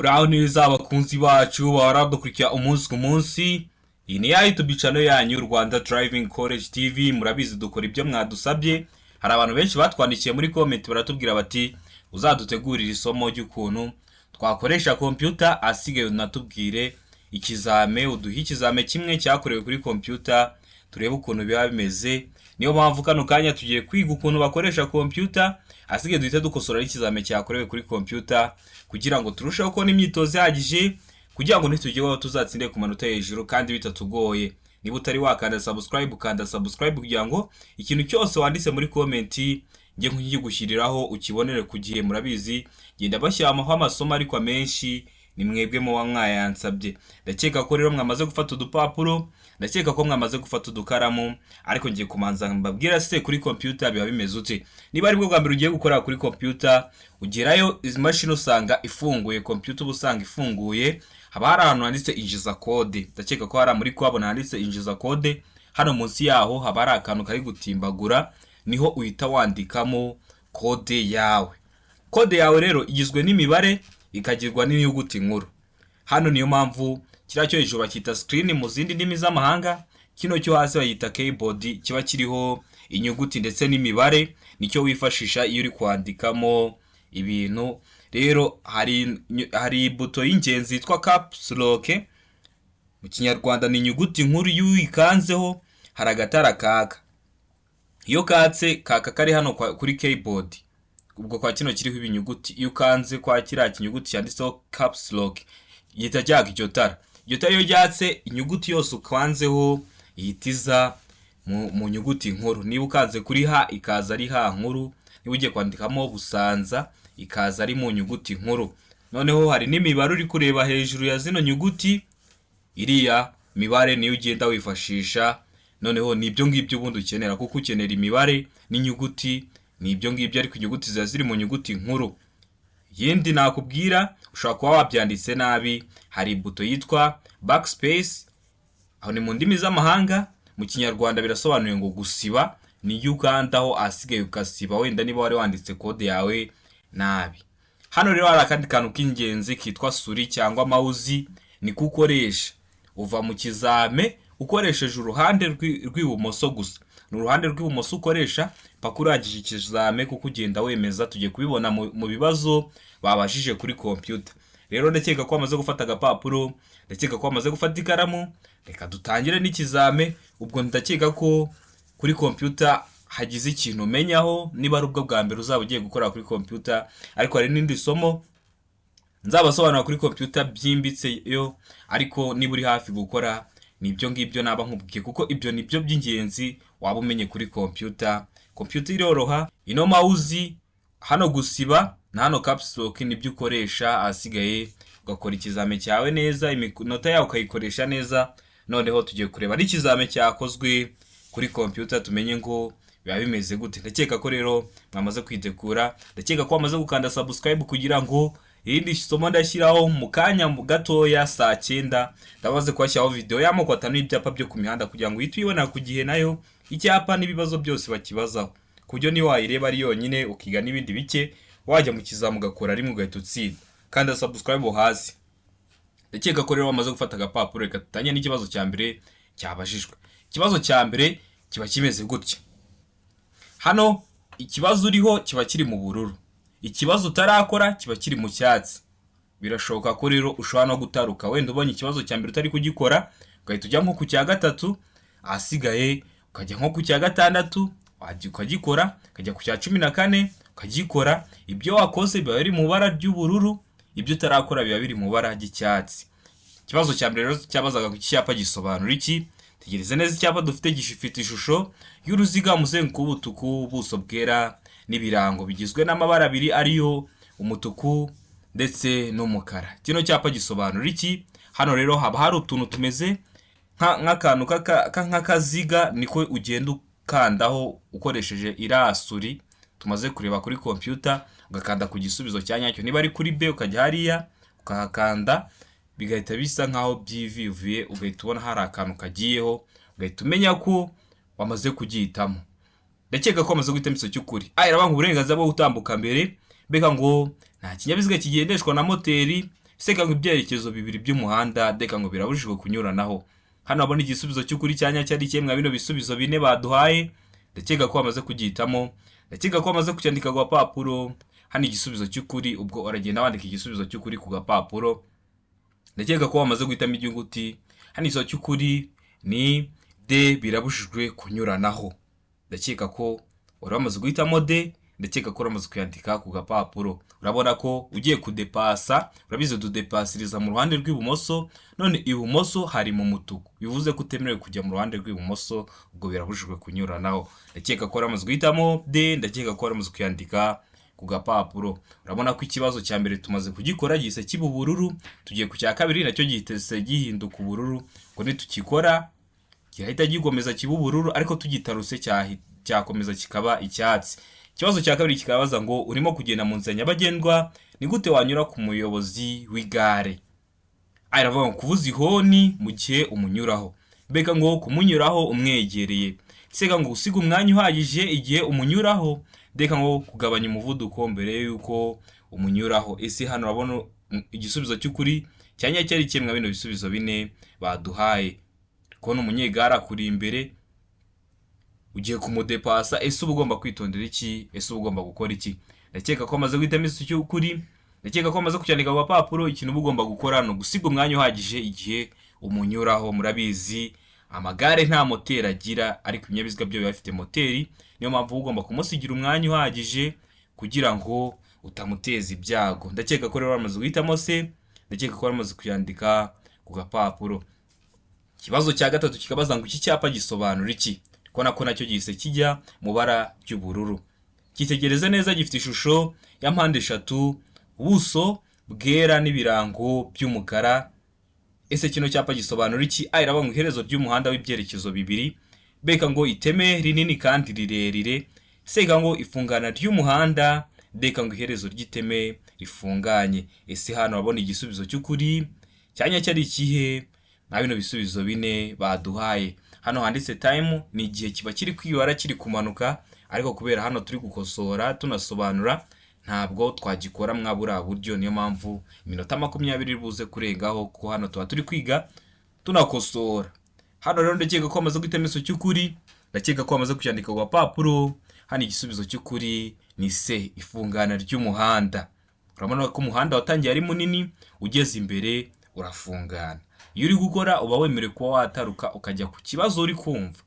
Muraho neza abakunzi bacu bahora dukurikira umunsi ku munsi. Iyi ni ya YouTube channel yanyu Rwanda Driving College TV. Murabizi dukora ibyo mwadusabye. Hari abantu benshi batwandikiye muri comment baratubwira bati uzadutegurira isomo ry'ukuntu twakoresha computer, asigaye unatubwire ikizame, uduhe ikizame kimwe cyakorewe kuri computer turebe ukuntu biba bimeze. Niyo mpamvu kano kanya tugiye kwiga ukuntu bakoresha computer, asigaye duhita dukosora ikizame cyakorewe kuri computer kugira ngo turusheho kubona imyitozo ihagije, kugira ngo nitugeho tuzatsinde ku manota hejuru kandi bitatugoye. Niba utari wakanda subscribe, ukanda subscribe kugira ngo ikintu cyose wanditse muri comment nge nkujye gushyiriraho ukibonere ku gihe. Murabizi genda bashyiramaho amasomo ariko amenshi ni mwebwe mu mwayansabye. Ndakeka ko rero mwamaze gufata udupapuro, ndakeka ko mwamaze gufata udukaramu, ariko ngiye kumanza mbabwira se kuri computer biba bimeze ute. Niba ari bwo bwa mbere ugiye gukora kuri computer, ugerayo imashini usanga ifunguye, computer ubusanga ifunguye, haba hari ahantu handitse injiza code. Ndakeka ko hari muri kwabona handitse injiza code, hano munsi yaho haba hari akantu kari gutimbagura, niho uhita wandikamo code yawe. Code yawe rero igizwe n'imibare ikagirwa n'inyuguti nkuru. Hano niyo mpamvu kira cyo hejuru bakita screen mu zindi ndimi z'amahanga, kino cyo hasi bayita keyboard, kiba kiriho inyuguti ndetse n'imibare, nicyo wifashisha iyo uri kwandikamo ibintu. Rero hari buto y'ingenzi yitwa caps lock, mu kinyarwanda ni inyuguti nkuru. iyo uyikanzeho hari agatara kaka, iyo katse kaka kari hano kuri keyboard, ubwo kwa kino kiriho ibinyuguti. Iyo ukanze kwa kiriya kinyuguti cyanditseho caps lock yita cyaka icyo tara. Iyo tara iyo ryatse, inyuguti yose ukanzeho yitiza mu nyuguti nkuru. Niba ukanze kuri ha ikaza ari ha nkuru, niba ugiye kwandikamo Busanza ikaza ari mu nyuguti nkuru. Noneho hari n'imibare uri kureba hejuru ya zino nyuguti, iriya mibare niyo ugenda wifashisha. Noneho nibyo ngibyo ubundi ukenera, kuko ukenera imibare n'inyuguti, nibyo ngibyo, ariko inyuguti ziba ziri mu nyuguti nkuru. Yindi nakubwira, ushobora kuba wabyanditse nabi, hari buto yitwa backspace, aho ni mu ndimi z'amahanga. Mu kinyarwanda birasobanuye ngo gusiba, niyo ukandaho asigaye ukasiba wenda niba wari wanditse code yawe nabi. Hano rero hari akandi kantu k'ingenzi kitwa suri cyangwa mouse, ni kukoresha uva mu kizame ukoresheje uruhande rw'ibumoso gusa. Ni uruhande rw'ibumoso ukoresha paka urangije ikizame, kuko ugenda wemeza. Tugiye kubibona mu bibazo babajije kuri computer. Rero ndakeka ko wamaze gufata agapapuro, ndakeka ko wamaze gufata ikaramu, reka dutangire n'ikizame. Ubwo ndakeka ko kuri computer hagize ikintu umenyaho, niba ari ubwo bwa mbere uzaba ugiye gukora kuri computer. Ariko hari n'indi somo nzabasobanura kuri computer byimbitse yo, ariko niba uri hafi gukora nibyo ngibyo naba nkubwiye, kuko ibyo nibyo by'ingenzi waba umenye kuri computer. Computer iroroha. Ino mouse hano gusiba na hano caps lock nibyo ukoresha, asigaye ugakora ikizame cyawe neza, iminota yawe ukayikoresha neza. Noneho tugiye kureba n'ikizame cyakozwe kuri computer, tumenye ngo biba bimeze gute. Ndakeka ko rero mwamaze kwitegura, ndakeka ko wamaze gukanda subscribe kugira ngo irindi somo ndashyiraho mu kanya gatoya saa 9 ndabaze kwashyiraho video y'amoko 5 y'ibyapa byo ku mihanda, kugira ngo uhite uyibona ku gihe. Nayo icyapa n'ibibazo byose bakibazaho, kubyo ni wayireba ari yonyine ukiga n'ibindi bike, wajya mu kizamu ugakora rimwe ugahita utsinda. Kanda subscribe hasi. Ndakeka ko rero wamaze gufata agapapuro, reka tutanye n'ikibazo cya mbere cyabajijwe. Ikibazo cya mbere kiba kimeze gutya. Hano ikibazo uriho kiba kiri mu bururu, ikibazo utarakora kiba kiri mu cyatsi. Birashoboka ko rero ushobora no gutaruka, wenda ubonye ikibazo cya mbere utari kugikora, ugahita ujya nko ku cya gatatu, asigaye ukajya nko ku cya gatandatu ukagikora, ukajya ku cya 14 ukagikora. Ibyo wakoze biba biri mu bara ry'ubururu, ibyo utarakora biba biri mu bara ry'icyatsi. Ikibazo cya mbere rero cyabazaga ku cyapa gisobanura iki? Tegereza neza. Icyapa dufite gifite ishusho y'uruziga, umuzenguruko w'ubutuku, ubuso bwera n'ibirango bigizwe n'amabara abiri ariyo umutuku ndetse n'umukara. Kino cyapa gisobanura iki? Hano rero haba hari utuntu tumeze nk'akantu nk'akaziga, niko ugenda ukandaho ukoresheje irasuri tumaze kureba kuri computer, ugakanda ku gisubizo cya nyacyo. Niba ari kuri B ukajya hariya ukahakanda, bigahita bisa nkaho byivivuye, ugahita ubona hari akantu kagiyeho, ugahita umenya ko wamaze kugihitamo. Ndakeka ko wamaze guhitamo cy'ukuri. Irabanka uburenganzira bwo gutambuka mbere, beka ngo nta kinyabiziga kigendeshwa na moteri seka ngo ibyerekezo bibiri by'umuhanda deka ngo birabujijwe kunyuranaho. Hano abona igisubizo cy'ukuri cyanya cyari kimwe bino bisubizo bine baduhaye, ndakeka ko bamaze kugihitamo, ndakeka ko bamaze kucyandika ku gapapuro. Hano igisubizo cy'ukuri, ubwo uragenda wandika igisubizo cy'ukuri ku gapapuro. Ndakeka ko bamaze guhitamo inyuguti. Hano igisubizo cy'ukuri ni D, birabujijwe kunyuranaho. Ndakeka ko wari wamaze guhitamo D, ndakeka ko uramaze kuyandika ku gapapuro. Urabona ko ugiye kudepasa, urabizi dudepasiriza mu ruhande rw'ibumoso, none ibumoso hari mu mutuku, bivuze ko utemerewe kujya mu ruhande rw'ibumoso, ubwo birabujijwe kunyuranaho. Ndakeka ko uramaze guhitamo D, ndakeka ko uramaze kuyandika ku gapapuro. Urabona ko ikibazo cya mbere tumaze kugikora gihise kiba ubururu, tugiye ku cya kabiri nacyo gihise gihinduka ubururu, ngo nitukikora gihita gikomeza kiba ubururu, ariko tugitaruse cyakomeza kikaba icyatsi. Ikibazo cya kabiri kikabaza ngo urimo kugenda mu nzira nyabagendwa, ni gute wanyura ku muyobozi w'igare? Aravuga ngo kuvuza ihoni mu gihe umunyuraho, mbega ngo kumunyuraho umwegereye, seka ngo usiga umwanya uhagije igihe umunyuraho, ndeka ngo kugabanya umuvuduko mbere yuko umunyuraho. Ese hano urabona igisubizo cy'ukuri cyanya cyari kimwe bino bisubizo bine baduhaye. Kubona umunyegare akuri imbere ugiye kumudepasa, ese uba ugomba kwitondera iki? Ese uba ugomba gukora iki? Ndakeka ko amaze guhitamo igisubizo cy'ukuri, ndakeka ko amaze kucyandika ku gapapuro. Ikintu uba ugomba gukora ni ugusiga umwanya uhagije igihe umunyuraho. Murabizi amagare nta moteri agira, ariko ibinyabiziga byo biba bifite moteri, niyo mpamvu ugomba kumusigira umwanya uhagije kugira ngo utamuteza ibyago. Ndakeka ko rero bamaze guhitamo se, ndakeka ko bamaze kuyandika ku gapapuro. Ikibazo cya gatatu kikabaza ngo iki cyapa gisobanura iki? Kona ko nacyo gihise kijya mu bara ry'ubururu. Kitegereze neza, gifite ishusho ya mpande eshatu, ubuso bwera n'ibirango by'umukara. Ese kino cyapa gisobanura iki? Iravuga ngo iherezo ry'umuhanda w'ibyerekezo bibiri, beka ngo iteme rinini kandi rirerire, seka ngo ifungana ry'umuhanda, deka ngo iherezo ry'iteme rifunganye. Ese hano wabona igisubizo cy'ukuri cyanya cyari ikihe? Na bino bisubizo bine baduhaye. Hano handitse time, ni igihe kiba kiri kwibara kiri kumanuka, ariko kubera hano turi gukosora tunasobanura, ntabwo twagikora mwabura buryo, niyo mpamvu iminota 20 buze kurengaho, ko hano tuba turi kwiga tunakosora. Hano rero ndakeka ko amaze guhitamo igisubizo cy'ukuri, ndakeka ko amaze kucyandika ku gapapuro. Hano igisubizo cy'ukuri ni C, ifungana ry'umuhanda. Urabona ko umuhanda watangiye ari munini, ugeze imbere urafungana. Iyo uri gukora uba wemerewe kuba wataruka ukajya ku kibazo uri kumva,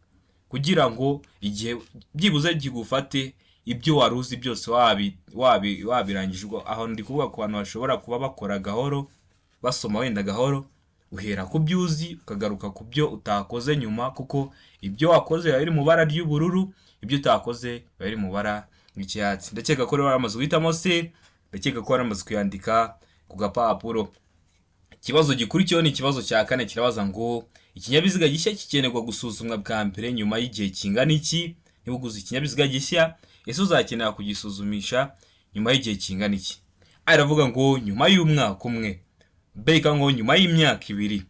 kugira ngo igihe byibuze gigufate ibyo waruzi byose wabirangije. Aho ndi kuvuga ku bantu bashobora kuba bakora gahoro, basoma wenda gahoro, uhera ku byuzi ukagaruka ku byo utakoze nyuma, kuko ibyo wakoze biba biri mu bara ry'ubururu, ibyo utakoze biba biri mu bara ry'icyatsi. Ndakeka ko rero baramaze guhitamo se, ndakeka ko baramaze kuyandika ku gapapuro. Ikibazo gikurikiyeho ni ikibazo cya kane, kirabaza ngo ikinyabiziga gishya kikenerwa gusuzumwa bwa mbere nyuma y'igihe kingana iki? Niba uguze ikinyabiziga gishya, ese uzakenera kugisuzumisha nyuma y'igihe kingana iki? Aravuga ngo nyuma y'umwaka umwe, beka ngo nyuma y'imyaka 2,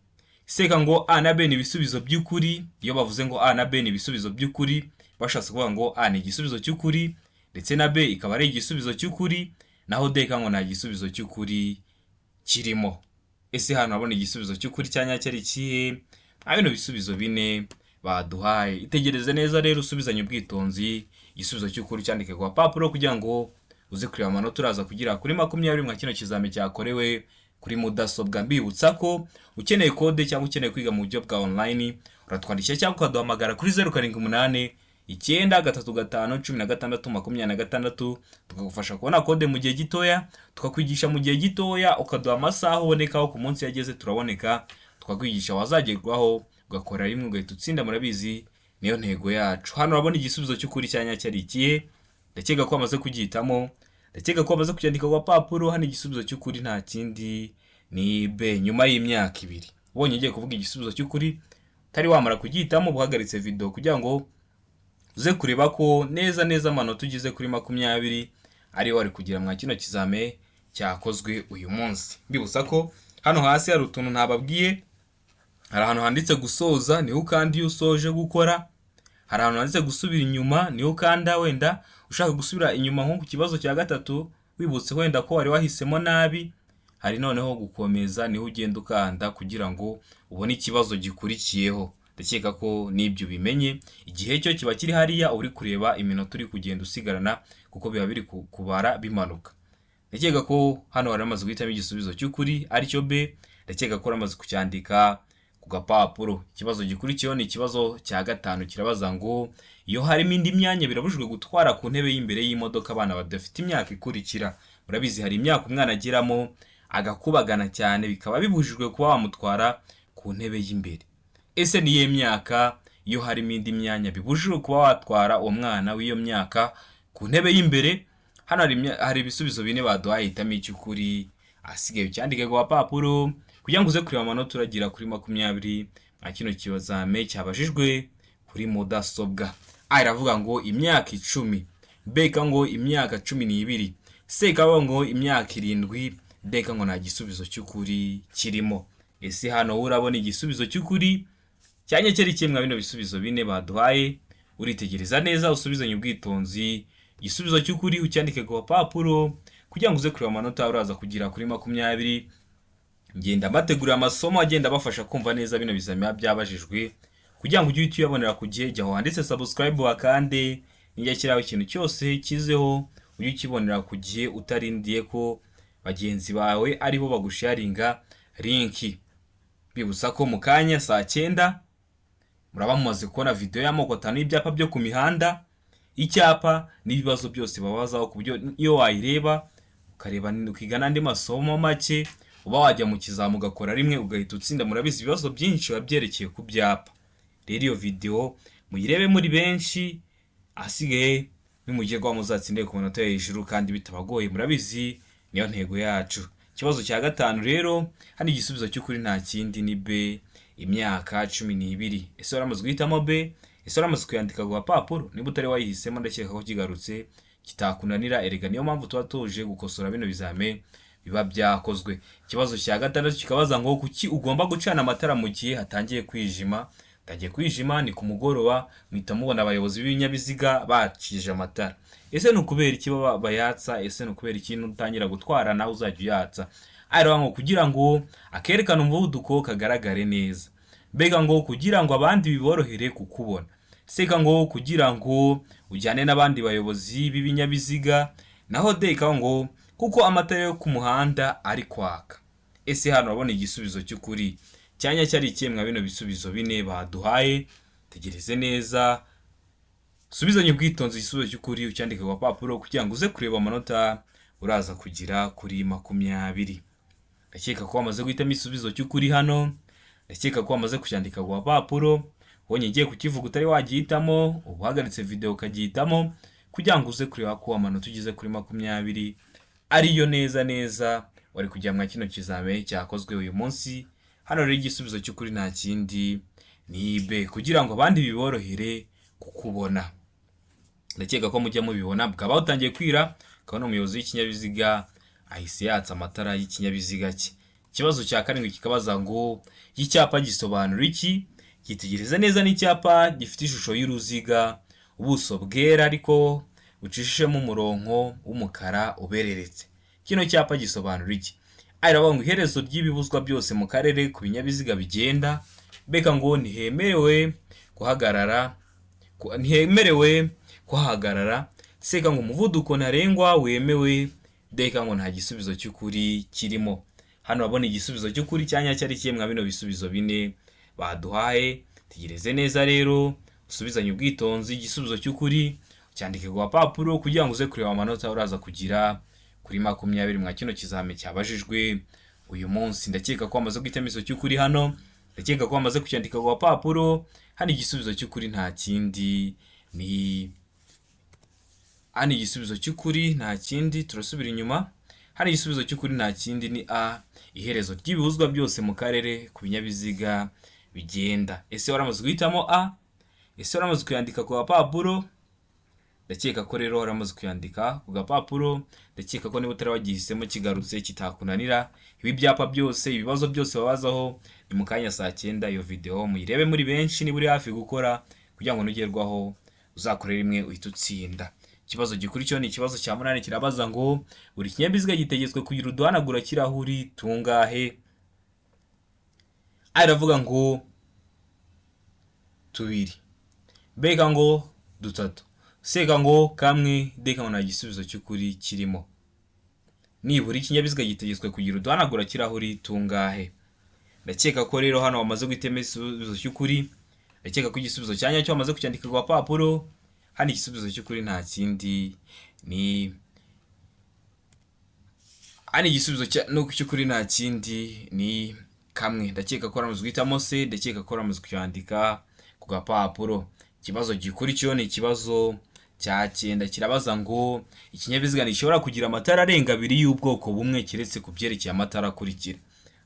seka ngo A na B ni ibisubizo by'ukuri. Iyo bavuze ngo A na B ni ibisubizo by'ukuri, bashatse kuvuga ngo A ni igisubizo cy'ukuri ndetse na B ikaba ari igisubizo cy'ukuri, naho D ngo nta gisubizo cy'ukuri kirimo. Ese hano abona igisubizo cy'ukuri cyanya cyari kihe? Bino bisubizo bine baduhaye. Itegereze neza rero, usubizanye ubwitonzi, igisubizo cy'ukuri cyandike ku gapapuro kugira ngo uze kureba amanota uraza kugira kuri 20 mwa kino kizame cyakorewe kuri mudasobwa. Mbibutsa ko ukeneye kode cyangwa ukeneye kwiga mu buryo bwa online, uratwandikira cyangwa ukaduhamagara kuri 078 935 tukagufasha kubona kode mu gihe gitoya, tukakwigisha mu gihe gitoya, ukaduha amasaha ubonekaho ku munsi yageze turaboneka, tukakwigisha wazagerwaho ugakora rimwe ugahita utsinda. Murabizi niyo ntego yacu. Hano urabona igisubizo cy'ukuri cyanya cyari ikihe? Ndakeka ko amaze kugihitamo, ndakeka ko amaze kucyandika ku gapapuro. Hano igisubizo cy'ukuri nta kindi ni B, nyuma y'imyaka 2. Ubonye ugiye kuvuga igisubizo cy'ukuri tari wamara kugihitamo, buhagaritse video kugira ngo uze kureba ko neza amanota ugize kuri 20 ari wari kugira mwa kino kizame cyakozwe uyu munsi. Mbibutsa ko hano hasi hari utuntu ntababwiye, hari ahantu handitse gusoza, niho kandi iyo usoje gukora. Hari ahantu handitse gusubira inyuma, niho kanda wenda ushaka gusubira inyuma nko ku kibazo cya gatatu wibutse wenda ko wari wahisemo nabi. hari noneho gukomeza, niho ugenda ukanda kugira ngo ubone ikibazo gikurikiyeho. Ndakeka ko n'ibyo bimenye, igihe cyo kiba kiri hariya uri kureba iminota uri kugenda usigarana kuko biba biri kubara bimanuka. Ndakeka ko hano waramaze guhitamo igisubizo cy'ukuri aricyo B. Ndakeka ko waramaze kucyandika ku gapapuro. Ikibazo gikurikiyeho ni ikibazo cya 5, kirabaza ngo iyo harimo indi myanya birabujijwe gutwara ku ntebe y'imbere y'imodoka abana badafite imyaka ikurikira. Murabizi hari imyaka umwana ageramo agakubagana cyane, bikaba bibujijwe kuba wamutwara ku ntebe y'imbere. Ese niye myaka iyo harimo indi myanya bibujijwe kuba watwara uwo mwana w'iyo myaka ku ntebe y'imbere? Hano hari ibisubizo bine baduhaye, hitamo icy'ukuri. Asigaye ucyandike ku gapapuro kugira ngo uze kureba amanota uragira kuri 20 mwa kino kibazame cyabajijwe kuri mudasobwa. A iravuga ngo imyaka 10, B ngo imyaka 12, C ngo imyaka 7, D ngo nta gisubizo cy'ukuri kirimo. Ese hano urabona igisubizo cy'ukuri cyanye cyari kimwe bino bisubizo bine baduhaye? Uritegereza neza usubizanye ubwitonzi, igisubizo cy'ukuri ucyandike ku gapapuro kugira ngo uze kureba amanota uraza kugira kuri 20. Ngenda bategurira amasomo agenda bafasha kumva neza bino bizamini byabajijwe, kugira ngo ujye uyabonera ku gihe. Jya wanditse subscribe wakande, nijya kiraho ikintu cyose kizeho ujye ukibonera ku gihe utarindiye ko bagenzi bawe aribo bagusharinga link. Bibutsa ko mu kanya saa 9 muraba mumaze kubona video y'amoko 5 y'ibyapa byo ku mihanda. Icyapa n'ibibazo byose babazaho ku buryo iyo wayireba ukareba ukiga n'andi masomo make, uba wajya mu kizamu ugakora rimwe ugahita utsinda. Murabizi ibibazo byinshi babyerekeye ku byapa. Rero iyo video muyirebe muri benshi, asigaye nimugerwaho muzatsinde ku manota hejuru kandi bitabagoye. Murabizi niyo ntego yacu. Ikibazo cya 5 rero, hano igisubizo cy'ukuri nta kindi ni B, imyaka 12. Ese waramaze guhitamo B? Ese waramaze kuyandika ku gapapuro? Niba utari wayihisemo ndakeka ko kigarutse kitakunanira. Erega niyo mpamvu tuba tuje gukosora bino bizame biba byakozwe. Ikibazo cya 6 kikabaza ngo kuki ugomba gucana amatara mu gihe hatangiye kwijima? Tagiye kwijima ni ku mugoroba, mwita mubona abayobozi b'ibinyabiziga bacije amatara. Ese no kubera iki bayatsa? Ese no kubera iki utangira gutwara nawe uzajya uyatsa? Ariho ngo kugira ngo akerekana umuvuduko kagaragare neza. Mbega ngo kugira ngo abandi biborohere kukubona. Seka ngo kugira ngo ujyane n'abandi bayobozi b'ibinyabiziga. Naho D ngo kuko amatara yo ku muhanda ari kwaka. Ese hano urabona igisubizo cy'ukuri cyanya cyari ikemwa bino bisubizo bine baduhaye? Tegereze neza, subizanye ubwitonzi igisubizo cy'ukuri ucyandike ku gapapuro kugira ngo uze kureba amanota uraza kugira kuri 20. Ndakeka ko wamaze guhitamo isubizo cy'ukuri hano. Ndakeka ko wamaze kucyandika ku gapapuro. Wonye ngiye kukivuga utari wagihitamo, ubuhagaritse video ukagihitamo kugira ngo uze kureba ko amanota ugize kuri 20 ariyo neza wari kujya mwa kino kizame cyakozwe uyu munsi. Hano rero igisubizo cy'ukuri nta kindi ni B, kugira ngo abandi biborohere kukubona. Ndakeka ko mujya mubibona bwaba utangiye kwira, kabona umuyobozi w'ikinyabiziga ahise yatsa amatara y'ikinyabiziga cye. Ikibazo cya 7 kikabaza ngo icyapa gisobanura iki? Kitegereza neza n'icyapa gifite ishusho y'uruziga, ubuso bwera ariko ucishishemo umurongo w'umukara ubereretse. Kino cyapa gisobanura iki? Aravuga ngo iherezo ry'ibibuzwa byose mu karere ku binyabiziga bigenda. Beka ngo ntihemerewe kuhagarara. Seka ngo umuvuduko ntarengwa wemewe. Deka ngo nta gisubizo cy'ukuri kirimo. Hano babona igisubizo cy'ukuri cyanya cyari kimwe bino bisubizo bine baduhaye. Tegereze neza rero usubizanye ubwitonzi, igisubizo cy'ukuri cyandike ku gapapuro kugira ngo uze kureba amanota uraza kugira kuri 20 mwa kino kizame cyabajijwe uyu munsi. Ndakeka ko wamaze guhitamo isubizo cy'ukuri hano. Ndakeka ko wamaze kucyandika ku gapapuro. Hano igisubizo cy'ukuri nta kindi ni igisubizo cy'ukuri nta kindi. Turasubira inyuma. Hano igisubizo cy'ukuri nta kindi ni A, iherezo ry'ibibuzwa byose mu karere ku binyabiziga bigenda. Ese waramaze guhitamo A? Ese waramaze kuyandika ku gapapuro? Ndakeka ko rero waramaze kuyandika ku gapapuro. Ndakeka ko niba utari wagihisemo kigarutse kitakunanira. Ibi byapa byose, ibibazo byose babazaho ni mu kanya saa 9. Iyo video muyirebe muri benshi niba uri hafi gukora kugira ngo nugerwaho uzakorera imwe uhita utsinda. Ikibazo gikurikiyeho ni ikibazo cya munani, kirabaza ngo buri kinyabiziga gitegetswe kugira uduhanagura kirahuri tungahe? Aravuga ngo tubiri, bega ngo dutatu, sega ngo kamwe, deka ngo nta gisubizo cy'ukuri kirimo. Nibura ikinyabiziga gitegetswe kugira uduhanagura kirahuri tungahe? Ndakeka ko rero hano wamaze guhitamo igisubizo cy'ukuri. Ndakeka ko igisubizo cya nyacyo wamaze kucyandika ku papuro. Hano igisubizo cy'ukuri nta kindi ni cy'ukuri nta kindi ni kamwe. Ndakeka ko ramaze guhitamo se, ndakeka ko ramaze kucyandika ku gapapuro. Ikibazo gikurikiyeho ni ikibazo cya 9, kirabaza ngo ikinyabiziga gishobora kugira amatara arenga 2 y'ubwoko bumwe keretse ku byerekeye amatara akurikira.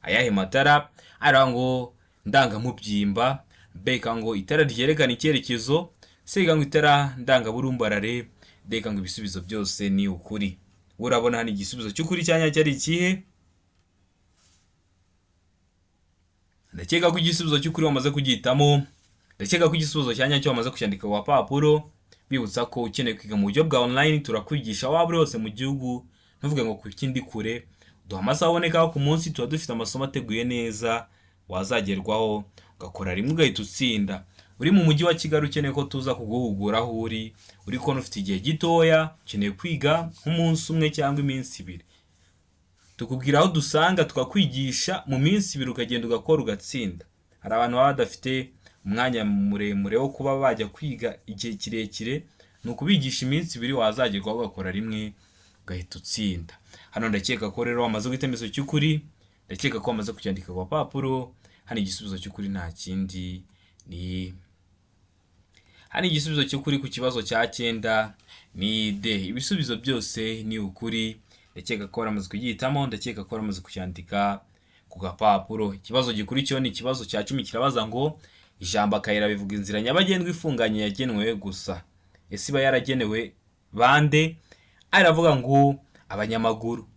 Ayahe matara? Aravuga ngo ndangamubyimba, beka ngo itara ryerekana icyerekezo, sega ngo itara ndangaburumbarare, deka ngo ibisubizo byose ni ukuri. Urabona hano igisubizo cy'ukuri cyanya cyari ikihe? Ndakeka ko igisubizo cy'ukuri wamaze kugihitamo. Ndakeka ko igisubizo cyanya cyo wamaze kucyandika ku papuro. Bibutsa ko ukeneye kwiga mu buryo bwa online, turakwigisha waba uri hose mu gihugu, ntuvuge ngo ku kindi kure. Duha amasaha aboneka ku munsi, tuba dufite amasomo ateguye neza wazagerwaho ugakora rimwe ugahita utsinda. Uri mu mujyi wa Kigali ukeneye ko tuza kuguhugura aho uri ko ufite igihe gitoya, ukeneye kwiga nk'umunsi umwe cyangwa iminsi 2, tukubwira aho dusanga tukakwigisha mu minsi 2 ukagenda ugakora ugatsinda. Hari abantu baba badafite umwanya muremure wo kuba bajya kwiga igihe kirekire, ni ukubigisha iminsi 2 wazagerwaho ugakora rimwe ugahita utsinda. Hano ndakeka ko rero wamaze guhitamo igisubizo cy'ukuri. Ndakeka ko wamaze kucyandika ku papuro. Hano igisubizo cy'ukuri nta kindi ni igisubizo cy'ukuri ku kibazo cya 9 ni D. Ibisubizo byose ni ukuri. Ndakeka ko waramaze kugihitamo, ndakeka ko waramaze kucyandika ku gapapuro. Ikibazo gikurikiyeho ni ikibazo cya 10, kirabaza ngo ijambo akayira bivuga inzira nyabagendwa ifunganye yagenwe gusa. Ese iba yaragenewe bande? Aravuga ngo abanyamaguru,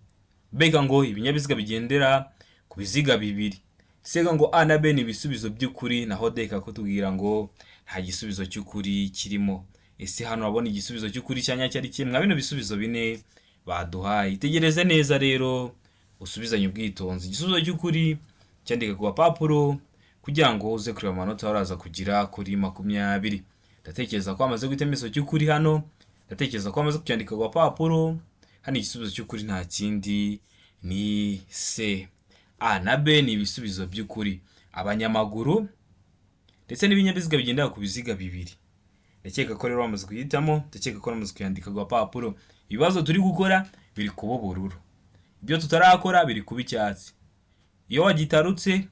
bega ngo ibinyabiziga bigendera ku biziga 2, sega ngo A na B ni ibisubizo by'ukuri, naho deka ko tubwira ngo nta gisubizo cy'ukuri kirimo. Ese hano wabona igisubizo cy'ukuri cyanya cyari kimwe bino bisubizo 4 baduhaye. Itegereze neza rero usubizanye ubwitonzi. Igisubizo cy'ukuri cyandika ku papuro kugira ngo uze kureba amanota uraza kugira kuri 20. Ndatekereza ko amaze guhitamo igisubizo cy'ukuri hano. Ndatekereza ko amaze kucyandika ku papuro. Hano igisubizo cy'ukuri nta kindi ni C. A na B ni ibisubizo by'ukuri. Abanyamaguru ndetse n'ibinyabiziga bigendera ku biziga 2. Ndakeka ko rero wamaze kuhitamo, ndakeka ko wamaze kuyandika ku papuro. Ibibazo turi gukora biri kuba ubururu, ibyo tutarakora biri kuba icyatsi. Iyo wagitarutse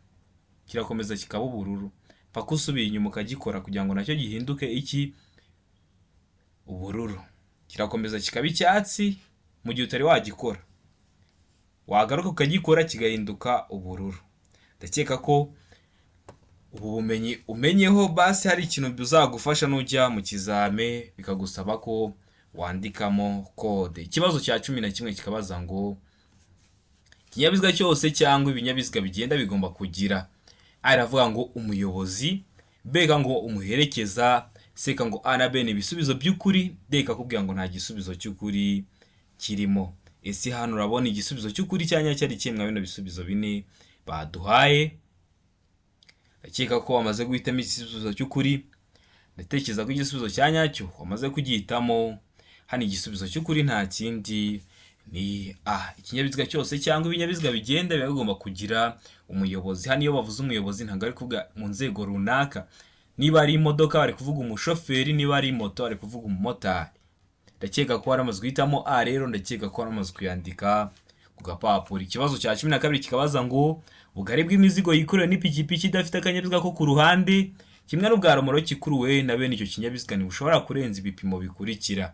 kirakomeza kikaba ubururu, paka usubira inyuma ukagikora kugira ngo nacyo gihinduke iki? Ubururu. Kirakomeza kikaba icyatsi mu gihe utari wagikora, wagaruka ukagikora kigahinduka ubururu. Ndakeka ko ubu bumenyi umenyeho basi hari ikintu bizagufasha nujya mu kizame bikagusaba ko wandikamo kode. Ikibazo cya 11 kikabaza ngo ikinyabiziga cyose cyangwa ibinyabiziga bigenda bigomba kugira. Aravuga ngo umuyobozi, bega ngo umuherekeza, seka ngo A na B ni ibisubizo by'ukuri, deka kubwira ngo nta gisubizo cy'ukuri kirimo. Ese hano urabona igisubizo cy'ukuri cyanya cyari kimwe bino bisubizo 4 baduhaye. Ndakeka ko wamaze guhitamo igisubizo cy'ukuri. Ndatekereza ko igisubizo cyanyacyo wamaze kugihitamo. Hano igisubizo cy'ukuri nta kindi ni A. Ikinyabiziga cyose cyangwa ibinyabiziga bigenda biba bigomba kugira umuyobozi. Hano iyo bavuze umuyobozi ntabwo ari kuvuga mu nzego runaka. Niba ari imodoka bari kuvuga umushoferi, niba ari moto bari kuvuga umumotari. Ndakeka ko waramaze guhitamo A rero, ndakeka ko waramaze kuyandika ku gapapuro. Ikibazo cya 12 kikabaza ngo ubugari bw'imizigo yikorewe n'ipikipiki idafite akanyabiziga ko ku ruhande kimwe n'ubwa romoro kikuruwe na bene icyo kinyabiziga ntibushobora kurenza ibipimo bikurikira.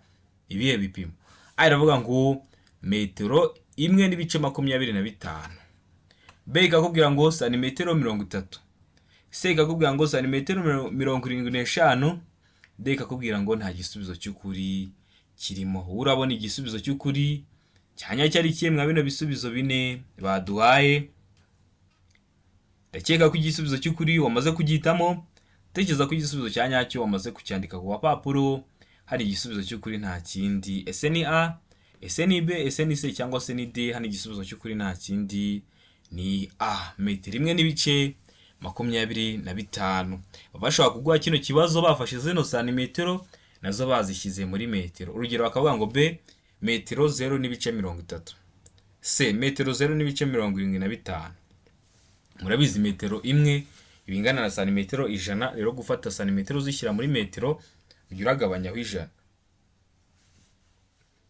Ibihe bipimo? Aravuga ngo metero 1.25, bega kubwira ngo santimetero 30, sega kubwira ngo santimetero 75, deka kubwira ngo nta gisubizo cy'ukuri kirimo. Urabona igisubizo cy'ukuri cyanya cyari kimwe bino bisubizo 4 baduhaye. Ndakeka ko igisubizo cy'ukuri wamaze kugihitamo. Tekereza ko igisubizo cyanyacyo wamaze kucyandika ku papuro. hari igisubizo cy'ukuri nta kindi. Ese ni A, ese ni B, ese ni C cyangwa se ni D? Hano igisubizo cy'ukuri nta kindi ni A, metero imwe n'ibice 25. Bashobora kuguha kino kibazo bafashe zino santimetero nazo bazishyize muri metero. Urugero bakavuga ngo B metero 0.30, C metero 0.75. Murabizi metero imwe ibingana na santimetero 100, rero gufata santimetero zishyira muri metero ujya uragabanyaho 100.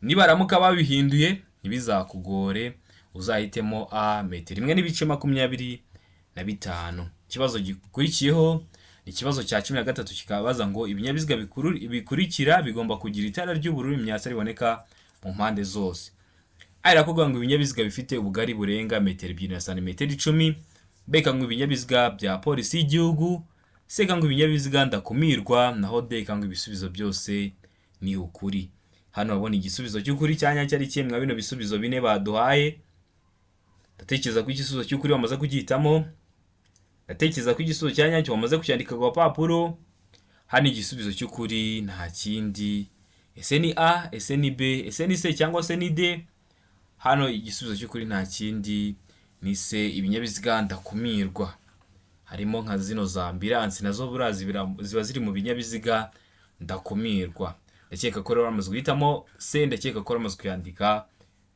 Nibaramuka babihinduye ntibizakugore, uzahitemo A metero imwe n'ibice 25. Ikibazo gikurikiyeho ni ikibazo cya 13, kikabaza ngo ibinyabiziga bikurikira bigomba kugira itara ry'ubururu imyatsa riboneka mu mpande zose. Arakuvuga ngo ibinyabiziga bifite ubugari burenga metero 2 na santimetero 10. Beka ngo ibinyabiziga bya polisi y'igihugu. Seka ngo ibinyabiziga ndakumirwa. Naho deka ngo ibisubizo byose ni ukuri. Hano babona igisubizo cy'ukuri cyanya cyari kimwe bino bisubizo bine baduhaye. Ndatekereza ko igisubizo cy'ukuri bamaze kugihitamo. Ndatekereza ko igisubizo cyanya cyo bamaze kucyandika ku papuro. Hano igisubizo cy'ukuri nta kindi. Ese ni A, ese ni B, ese ni C cyangwa se ni D? Hano igisubizo cy'ukuri nta kindi ni C, ibinyabiziga ndakumirwa. Harimo nka zino za ambulance nazo burazi ziba ziri mu binyabiziga ndakumirwa. Ndakeka ko rero bamaze guhitamo C, ndakeka ko bamaze kuyandika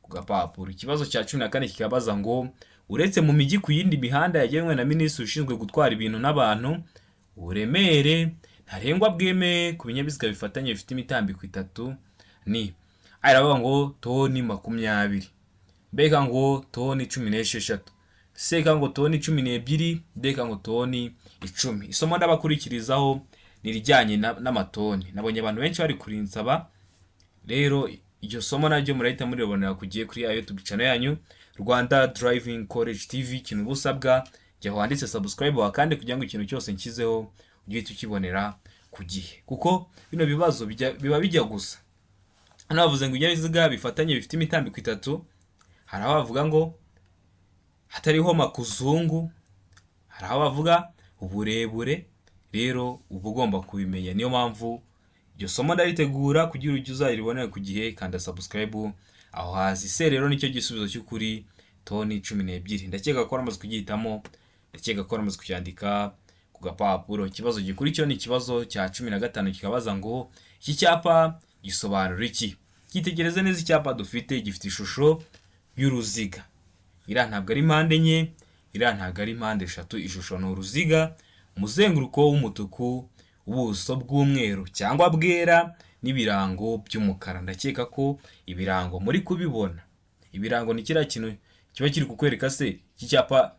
ku gapapuro. Ikibazo cya 14 kikabaza ngo uretse mu mijyi ku yindi mihanda yagenwe na minisitiri ushinzwe gutwara ibintu n'abantu, uburemere ntarengwa bwemeye ku binyabiziga bifatanye bifite imitambiko 3 ni aravuga ngo toni 20, beka ngo toni 16, seka ngo toni 12, deka ngo toni 10. Isomo ndabakurikirizaho nirijyanye n'amatoni. Nabonye abantu benshi bari kurinsaba, rero iryo somo naryo murahita muribonera kugiye kuri YouTube channel yanyu Rwanda Driving College TV. Ikintu busabwa jya wanditse subscribe wakande kugira ngo ikintu cyose nshyizeho ujye tukibonera ku gihe, kuko bino bibazo biba bijya gusa. Hano bavuze ngo ibinyabiziga bifatanye bifite imitambiko 3, hari aho bavuga ngo hatariho makuzungu, hari aho bavuga uburebure. Rero uba ugomba kubimenya, niyo mpamvu iryo somo ndaritegura kugira ujye uzaribonera ku gihe. Kanda subscribe aho hasi. Se rero nicyo gisubizo cy'ukuri toni 12. Ndakeka ko bamaze kugihitamo, ndakeka ko bamaze kucyandika ku gapapuro. Ikibazo gikurikiyeho ni ikibazo cya 15, kikabaza ngo iki cyapa gisobanura iki? Kitegereze neza icyapa dufite, gifite ishusho y'uruziga. Ira ntabwo ari mpande enye, ira ntabwo ari mpande 3. Ishusho ni uruziga, umuzenguruko w'umutuku, ubuso bw'umweru cyangwa bwera, n'ibirango by'umukara. Ndakeka ko ibirango muri kubibona. Ibirango ni kira kintu kiba kiri kukwereka se iki cyapa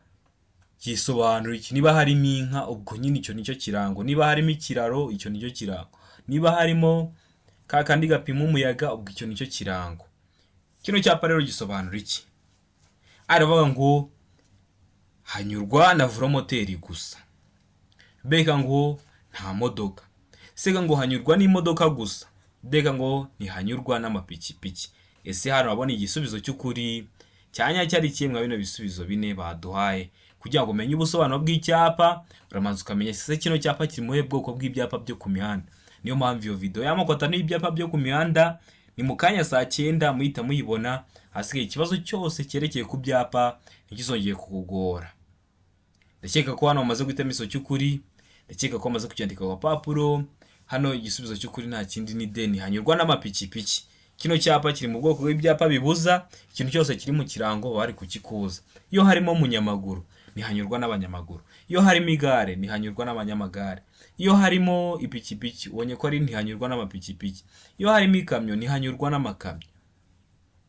gisobanura iki. Niba harimo inka, ubwo nyine icyo nicyo kirango. Niba harimo ikiraro, icyo nicyo kirango. Niba harimo kandi gapima umuyaga, ubwo icyo nicyo kirango. Kino cyapa rero gisobanura iki? Aravuga ngo hanyurwa na velomoteri gusa. Beka ngo nta modoka. Seka ngo hanyurwa n'imodoka gusa. Deka ngo ntihanyurwa n'amapikipiki. Ese hano babona igisubizo cy'ukuri cyanya cyari kimwe bino bisubizo bine baduhaye. Kugira ngo umenye ubusobanuro bw'icyapa, uramanza ukamenya se kino cyapa kiri mu bwoko bw'ibyapa byo ku mihanda. Niyo mpamvu iyo video y'amakota n'ibyapa byo ku mihanda ni mu kanya saa 9 muhita muyibona. Hasigaye ikibazo cyose cyerekeye ku byapa ntikizongeye kukugora. Ndakeka ko hano bamaze guhitamo iso cy'ukuri, ndakeka ko bamaze kucyandika ku papuro. Hano igisubizo cy'ukuri nta kindi ni D, hanyurwa n'amapikipiki. Kino cyapa kiri mu bwoko bw'ibyapa bibuza ikintu cyose kiri mu kirango bari kukikuza. Iyo harimo munyamaguru nihanyurwa n'abanyamaguru, iyo harimo igare nihanyurwa n'abanyamagare, iyo harimo ipikipiki ubonye ko ari ntihanyurwa n'amapikipiki, iyo harimo ikamyo nihanyurwa n'amakamyo.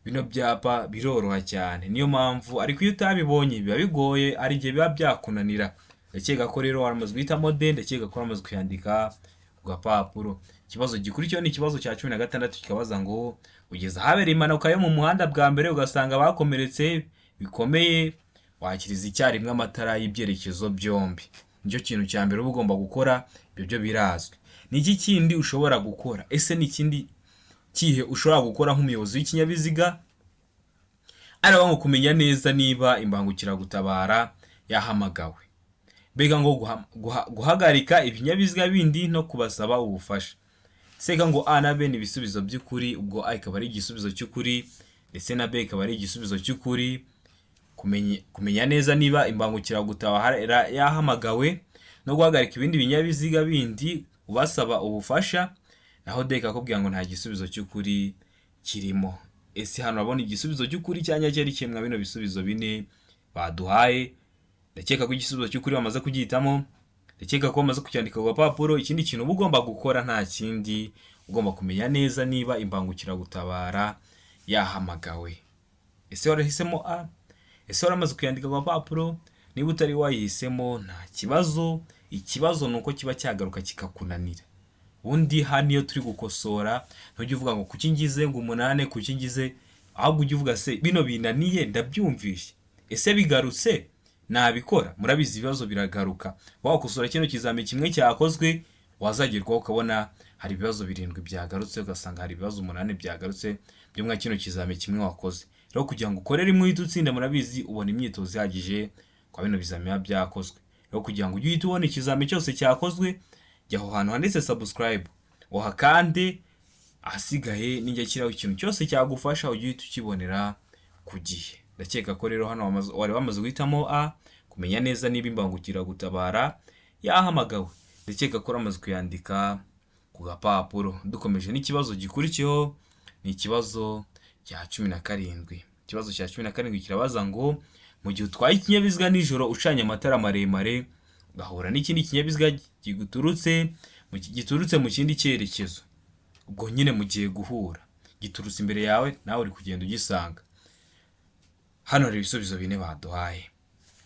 Bino byapa biroroha cyane, niyo mpamvu ariko iyo utabibonye biba bigoye, ari gihe biba byakunanira. Ndakeka ko rero waramaze guhitamo D, ndakeka ko waramaze kuyandika ku gapapuro. Ikibazo gikurikiyeho ni ikibazo cya 16, kikabaza ngo ugeze ahabereye impanuka yo mu muhanda bwa mbere ugasanga bakomeretse bikomeye, wakiriza icyarimwe amatara y'ibyerekezo byombi. Nicyo kintu cya mbere uba ugomba gukora, ibyo byo birazwi. Niki kindi ushobora gukora? Ese ni kindi kihe ushobora gukora nk'umuyobozi w'ikinyabiziga? Aravuga ngo kumenya neza niba imbangukiragutabara yahamagawe. Bega ngo guhagarika ibinyabiziga bindi no kubasaba ubufasha. seka ngo A na B ni ibisubizo by'ukuri, ubwo A ikaba ari igisubizo cy'ukuri ndetse na B ikaba ari igisubizo cy'ukuri. Kumenya neza niba imbangukiragutabara yahamagawe no guhagarika ibindi binyabiziga bindi ubasaba ubufasha, naho D ikakubwira ngo nta gisubizo cy'ukuri kirimo. Ese hano urabona igisubizo cy'ukuri cya nyacyo ari kimwe bino bisubizo bine baduhaye. Ndakeka ko igisubizo cy'ukuri bamaze kugihitamo, ndakeka ko bamaze kucyandika ku gapapuro. Ikindi kintu uba ugomba gukora nta kindi, ugomba kumenya neza niba imbangukiragutabara yahamagawe. Ese warahisemo A? Ese waramaze kuyandika ku gapapuro? Niba utari wayihisemo nta kibazo, ikibazo ni uko kiba cyagaruka kikakunanira. Ubundi hano iyo turi gukosora ntujye uvuga ngo kuki ngize ngo 8 kuki ngize, ahubwo ujye uvuga se bino binaniye ndabyumvishe, ese bigarutse nabikora. Murabizi ibibazo biragaruka, wakosora kino kizami kimwe cyakozwe wazagerwaho ukabona hari ibibazo 7 byagarutse, ugasanga hari ibibazo 8 byagarutse byo mwa kino kizami kimwe wakoze. Rero kugira ngo ukorere imwe uhite utsinda, murabizi ubona imyitozo ihagije kwa bino bizami biba byakozwe. Rero kugira ngo ujye ubona ikizami cyose cyakozwe, jya aho hantu handitse subscribe uhakande, ahasigaye ninjya kiraho ikintu cyose cyagufasha ujye uhita ukibonera ku gihe. Ndakeka ko rero hano wari wamaze guhitamo A, kumenya neza niba imbangukiragutabara yahamagawe. Ndakeka ko uramaze kuyandika ku gapapuro. Dukomeje n'ikibazo gikurikiyeho, ni ikibazo cya 17. Ikibazo cya 17 kirabaza ngo mu gihe utwaye ikinyabiziga nijoro ucanye amatara maremare ugahura n'ikindi kinyabiziga giturutse mu kindi cyerekezo, ubwo nyine mugiye guhura, giturutse imbere yawe nawe uri kugenda ugisanga. Hano hari ibisubizo bine baduhaye,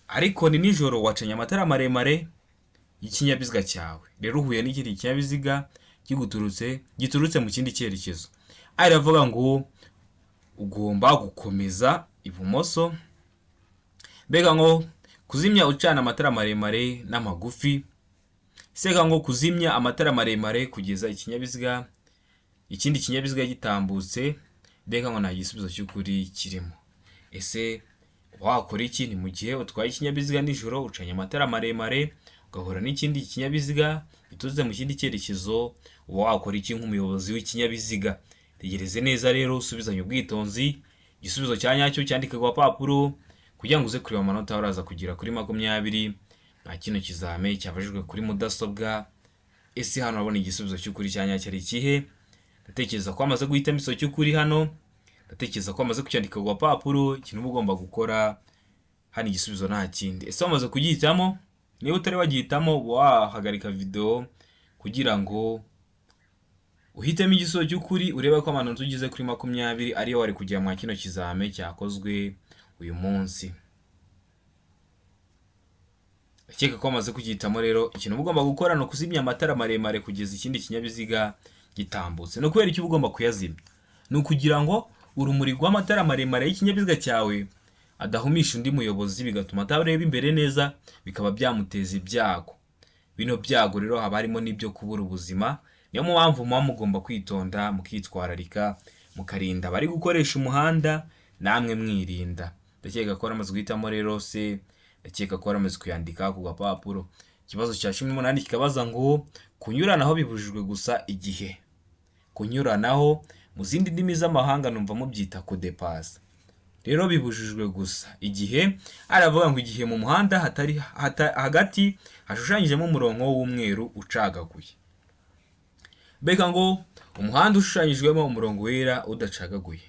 ariko ni nijoro wacanye amatara maremare y'ikinyabiziga cyawe, rero uhuye n'ikindi kinyabiziga giturutse mu kindi cyerekezo. Aravuga ngo ugomba gukomeza ibumoso. Mbega ngo kuzimya ucana amatara maremare n'amagufi, seka ngo kuzimya amatara maremare kugeza ikindi kinyabiziga gitambutse. Mbega ngo nta gisubizo cy'ukuri kirimo. Ese wakora iki? Ni mu gihe utwaye ikinyabiziga nijoro ucanye amatara maremare ugahura n'ikindi kinyabiziga giturutse mu kindi cyerekezo, uba wakora iki nk'umuyobozi w'ikinyabiziga? Tegereze neza rero, usubizanye ubwitonzi, igisubizo cya nyacyo cyandika ku gapapuro kugira ngo uze kureba amanota uraza kugira kuri 20 nta kino kizame cyabajijwe kuri mudasobwa. Ese hano urabona igisubizo cy'ukuri cya nyacyo ari ikihe? Ndatekereza ko amaze guhitamo igisubizo cy'ukuri hano, ndatekereza ko amaze kucyandika ku gapapuro. Ikintu uba ugomba gukora hano igisubizo nta kindi. Ese wamaze kugihitamo? Niba utari wagihitamo wahagarika video kugira ngo uhitemo igisubizo cy'ukuri, urebe ko amanota ugize kuri 20 ariyo wari kujya mu kino kizame cyakozwe uyu munsi. Ndakeka ko amaze kugihitamo. Rero ikintu ugomba gukora no kuzimya amatara maremare kugeza ikindi kinyabiziga gitambutse. No kubera icyo ugomba kuyazimya, ni ukugira ngo urumuri rw'amatara maremare y'ikinyabiziga cyawe adahumisha undi muyobozi, bigatuma atareba imbere neza, bikaba byamuteza ibyago. Bino byago rero haba harimo n'ibyo kubura ubuzima. Niyo mpamvu mugomba kwitonda, mukitwararika, mukarinda bari gukoresha umuhanda, namwe mwirinda. Ndakeka ko aramaze guhitamo rero se, ndakeka ko aramaze kuyandika ku gapapuro. Ikibazo cya 18 kikabaza ngo kunyuranaho bibujijwe gusa igihe. Kunyuranaho mu zindi ndimi z'amahanga numva mubyita kudepasa. Rero bibujijwe gusa igihe. Aravuga ngo igihe mu muhanda hagati hashushanyijemo umurongo w'umweru ucagaguye. Mbega ngo umuhanda ushushanyijwemo umurongo wera udacagaguye.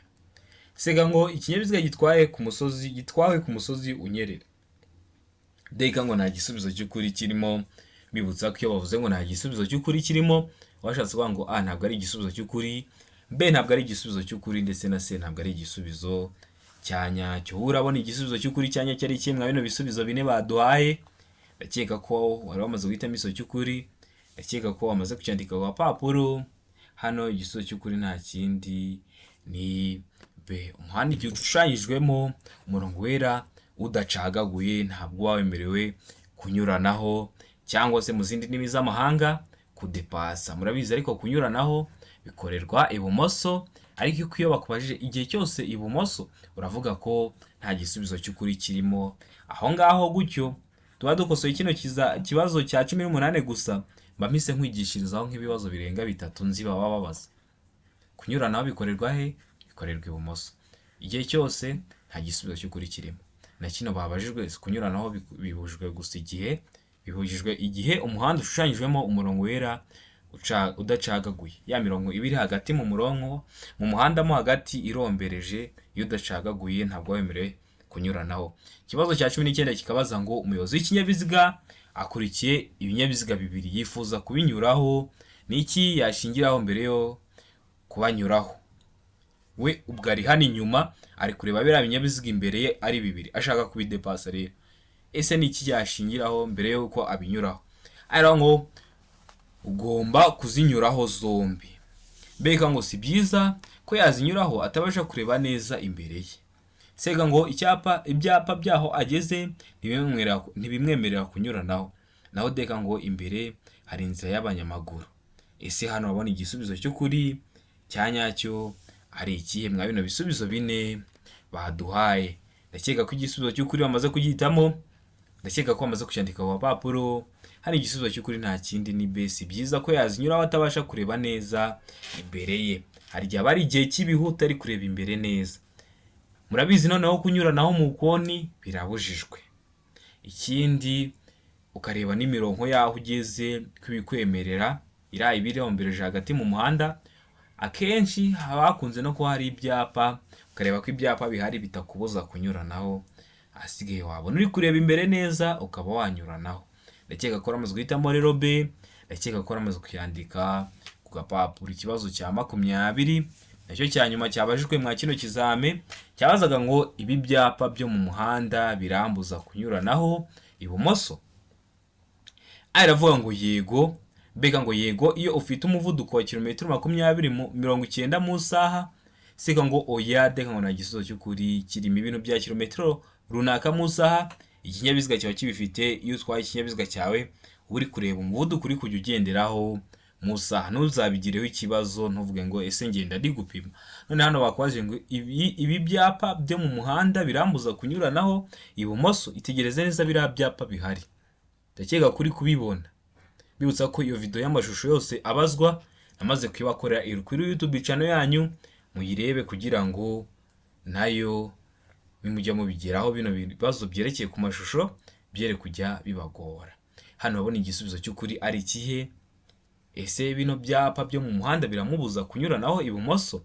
Sega ngo ikinyabiziga gitwawe ku musozi unyerera. Mbega ngo nta gisubizo cy'ukuri kirimo. Bibutsa ko iyo bavuze ngo nta gisubizo cy'ukuri kirimo, washatse kuvuga ngo A ntabwo ari igisubizo cy'ukuri, B ntabwo ari igisubizo cy'ukuri, ndetse na C ntabwo ari igisubizo cya nyacyo. Urabona igisubizo cy'ukuri cya nyacyo ari kimwe bino bisubizo bine baduhaye. Ndakeka ko wari wamaze guhitamo igisubizo cy'ukuri, ndakeka ko wamaze kucyandika ku gapapuro. Hano igisubizo cy'ukuri nta kindi ni B. Umuhanda igihe ushushanyijwemo umurongo wera udacagaguye ntabwo wawemerewe kunyuranaho, cyangwa se mu zindi ndimi z'amahanga kudepasa. Murabizi ariko kunyuranaho bikorerwa ibumoso, ariko iyo bakubajije igihe cyose ibumoso uravuga ko nta gisubizo cy'ukuri kirimo. Aho ngaho gutyo tuba dukosoye kino kibazo cya 18 gusa. mba mpise nkwigishirizaho nk'ibibazo birenga 3 nzi baba babaza. Kunyuranaho bikorerwa he? Bikorerwa ibumoso. Igihe cyose nta gisubizo cy'ukuri kirimo. Na kino babajijwe kunyuranaho bibujijwe gusa igihe umuhanda ushushanyijwemo umurongo wera udacagaguye. Ya mirongo ibiri hagati mu muhanda mo hagati irombereje, iyo udacagaguye ntabwo wemerewe kunyuranaho. Ikibazo cya 19 kikabaza ngo umuyobozi w'ikinyabiziga akurikiye ibinyabiziga bibiri yifuza kubinyuraho, niki yashingiraho mbere yo kubanyuraho? We ubwo ari hano inyuma ari kureba biriya binyabiziga imbere ye ari bibiri ashaka kubidepasa rero. Ese niki yashingiraho mbere yuko abinyuraho? Ari ngo ugomba kuzinyuraho zombi. Mbega ngo si byiza ko yazinyuraho atabasha kureba neza imbere ye. Sega ngo ibyapa byaho ageze ntibimwemerera kunyuranaho. Naho deka ngo imbere hari inzira y'abanyamaguru. Ese hano babona igisubizo cy'ukuri cyanyacyo ari ikihe? Mwa bino bisubizo bine baduhaye. Ndakeka ko igisubizo cy'ukuri bamaze kugihitamo. Ndakeka ko bamaze kucyandika ku papuro. Hari igisubizo cy'ukuri nta kindi ni besi byiza ko yazinyuraho atabasha kureba neza imbere ye. Hari gihe bari igihe cy'ibihuta ari kureba imbere neza. Murabizi noneho kunyuranaho mu koni birabujijwe. Ikindi ukareba n'imirongo yaho ugeze kwibikwemerera irayi birombereje hagati mu muhanda. Akenshi hakunze no ko hari ibyapa, ukareba ko ibyapa bihari bitakubuza kunyuranaho. Asigaye wabona uri kureba imbere neza ukaba wanyuranaho. Ndakeka ko ramaze guhitamo rero B. Ndakeka ko ramaze kuyandika ku gapapuro. Ikibazo cya 20 nacyo cya nyuma cyabajijwe mwa kino kizame cyabazaga ngo ibi byapa byo mu muhanda birambuza kunyuranaho ibumoso. Aravuga ngo yego. Mbega ngo yego iyo ufite umuvuduko wa kilometero 20 mu saha. Seka ngo oya deka ngo nagisubizo cy'ukuri kirimo ibintu bya kilometero runaka mu saha. Ikinyabiziga cyawe kibifite. Iyo utwaye ikinyabiziga cyawe uri kureba umuvuduko uri kujya ugenderaho mu saha, ntuzabigireho ikibazo ntuvuge ngo ese ngenda ndi gupima. None hano bakwaje ngo ibi byapa byo mu muhanda birambuza kunyuranaho ibumoso. Itegereze neza biriya byapa bihari. Ndakeka kuri kubibona. Bibutsa ko iyo video y'amashusho yose abazwa namaze kuyibakorera iri kuri YouTube channel yanyu, muyirebe kugira ngo nayo bimujya mu bigeraho bino bibazo byerekeye ku mashusho byere kujya bibagora. Hano babona igisubizo cy'ukuri ari kihe? Ese bino byapa byo mu muhanda biramubuza kunyuranaho ibumoso?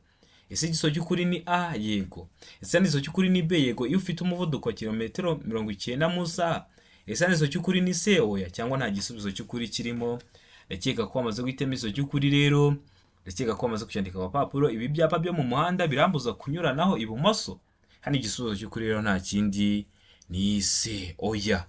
Ese igisubizo cy'ukuri ni A, yego. Ese igisubizo cy'ukuri ni B, yego iyo ufite umuvuduko wa kilometero 90 mu saha. Ese igisubizo cy'ukuri ni C, oya, cyangwa nta gisubizo cy'ukuri kirimo? Ndakeka ko bamaze guhitamo igisubizo cy'ukuri rero. Ndakeka ko bamaze kucyandika ku papuro. Ibi byapa byo mu muhanda birambuza kunyuranaho ibumoso. Hano igisubizo cy'ukuri rero nta kindi ni C, oya.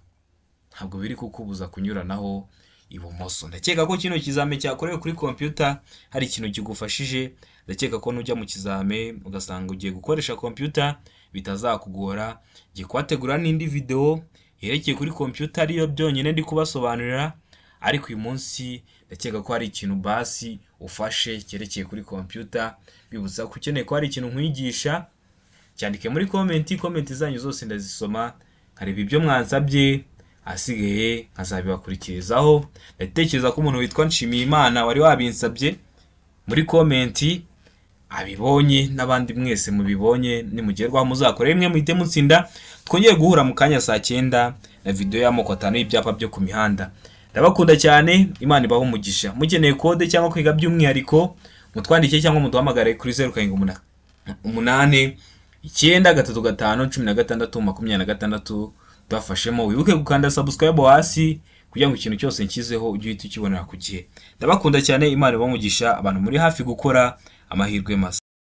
Ntabwo biri kukubuza kunyuranaho ibumoso. Ndakeka ko kino kizame cyakorewe kuri computer hari ikintu kigufashije. Ndakeka ko nujya mu kizame ugasanga ugiye gukoresha computer bitazakugora. Ngiye kwategura n'indi video yerekeye kuri computer ariyo byonyine ndi kubasobanurira. Ariko uyu munsi ndakeka ko hari ikintu basi ufashe cyerekeye kuri computer. Bibutsa ko ukeneye ko hari ikintu nkwigisha, cyandike muri comment zanyu zose ndazisoma, kareba ibyo mwansabye, asigaye nkazabibakurikizaho. Ndatekereza ko umuntu witwa Nshimiyimana wari wabinsabye muri comment abibonye, n'abandi mwese mubibonye. Nimugerwaho muzakorera imwe muhite mutsinda. Twongeye guhura mu kanya saa 9 na video y'amoko 5 y'ibyapa byo ku mihanda. Ndabakunda cyane, Imana ibaho umugisha. Mukeneye kode cyangwa kwiga by'umwihariko mutwandike cyangwa muduhamagare kuri 0788 935 bafashemo. Wibuke gukanda subscribe hasi kugira ngo ikintu cyose nkizeho ujye uhita ukibonera ku gihe. Ndabakunda cyane, Imana ibaho umugisha. Abantu muri hafi gukora amahirwe masa.